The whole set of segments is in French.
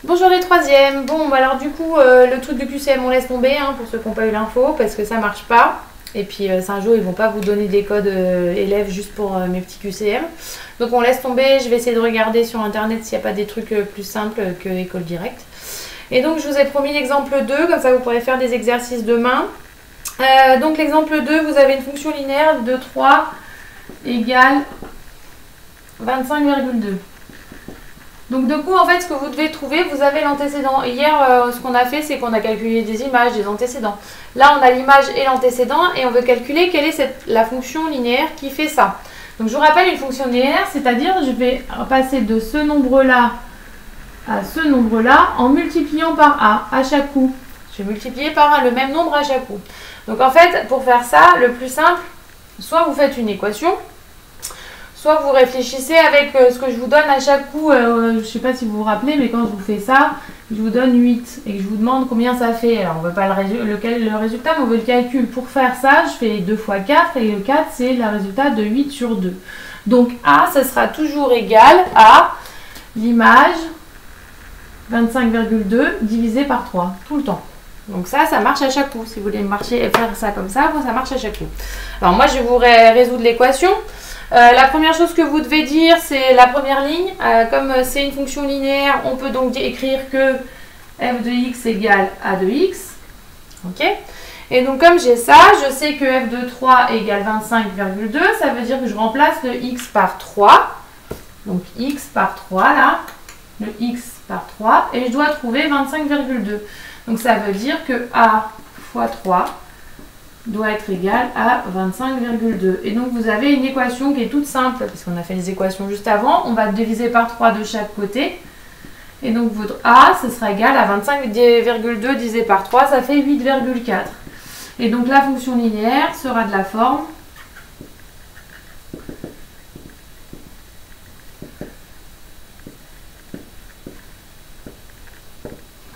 Bonjour les troisièmes. Bon, bah alors du coup, le truc de QCM, on laisse tomber hein, pour ceux qui n'ont pas eu l'info parce que ça marche pas. Et puis, un jour, ils vont pas vous donner des codes élèves juste pour mes petits QCM. Donc, on laisse tomber. Je vais essayer de regarder sur internet s'il n'y a pas des trucs plus simples que École Directe. Et donc, je vous ai promis l'exemple 2, comme ça vous pourrez faire des exercices demain. Donc, l'exemple 2, vous avez une fonction linéaire de 3 égale 25,2. Donc, de coup, en fait, ce que vous devez trouver, vous avez l'antécédent. Hier, ce qu'on a fait, c'est qu'on a calculé des images, des antécédents. Là, on a l'image et l'antécédent et on veut calculer quelle est la fonction linéaire qui fait ça. Donc, je vous rappelle une fonction linéaire, c'est-à-dire je vais passer de ce nombre-là à ce nombre-là en multipliant par A à chaque coup. Je vais multiplier par le même nombre à chaque coup. Donc, en fait, pour faire ça, le plus simple, soit vous faites une équation, soit vous réfléchissez avec ce que je vous donne à chaque coup. Je ne sais pas si vous vous rappelez, mais quand je vous fais ça, je vous donne 8 et que je vous demande combien ça fait. Alors, on ne veut pas le résultat, mais on veut le calcul. Pour faire ça, je fais 2 fois 4 et le 4, c'est le résultat de 8 sur 2. Donc, A, ça sera toujours égal à l'image 25,2 divisé par 3, tout le temps. Donc ça marche à chaque coup. Si vous voulez faire ça comme ça marche à chaque coup. Alors, moi, je vais vous résoudre l'équation. La première chose que vous devez dire, c'est la première ligne. Comme c'est une fonction linéaire, on peut donc écrire que f de x égale a de x. Ok. Et donc comme j'ai ça, je sais que f de 3 égale 25,2. Ça veut dire que je remplace le x par 3. Donc x par 3 là. Le x par 3. Et je dois trouver 25,2. Donc ça veut dire que a fois 3 doit être égal à 25,2. Et donc, vous avez une équation qui est toute simple, parce qu'on a fait les équations juste avant. On va diviser par 3 de chaque côté. Et donc, votre A, ce sera égal à 25,2 divisé par 3, ça fait 8,4. Et donc, la fonction linéaire sera de la forme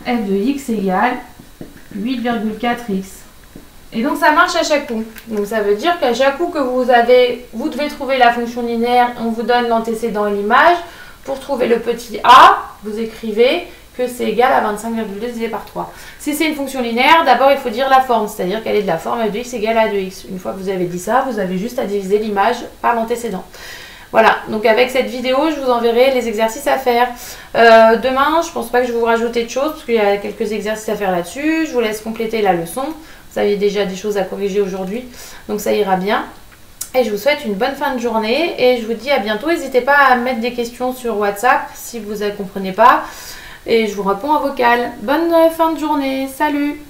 f de x égale 8,4x. Et donc, ça marche à chaque coup. Donc, ça veut dire qu'à chaque coup que vous devez trouver la fonction linéaire, on vous donne l'antécédent et l'image. Pour trouver le petit a, vous écrivez que c'est égal à 25,2 divisé par 3. Si c'est une fonction linéaire, d'abord, il faut dire la forme, c'est-à-dire qu'elle est de la forme f de x égale à 2x. Une fois que vous avez dit ça, vous avez juste à diviser l'image par l'antécédent. Voilà, donc avec cette vidéo, je vous enverrai les exercices à faire. Demain, je ne pense pas que je vais vous rajouter de choses, parce qu'il y a quelques exercices à faire là-dessus. Je vous laisse compléter la leçon. Vous avez déjà des choses à corriger aujourd'hui, donc ça ira bien. Et je vous souhaite une bonne fin de journée et je vous dis à bientôt. N'hésitez pas à mettre des questions sur WhatsApp si vous ne comprenez pas. Et je vous réponds en vocal. Bonne fin de journée, salut!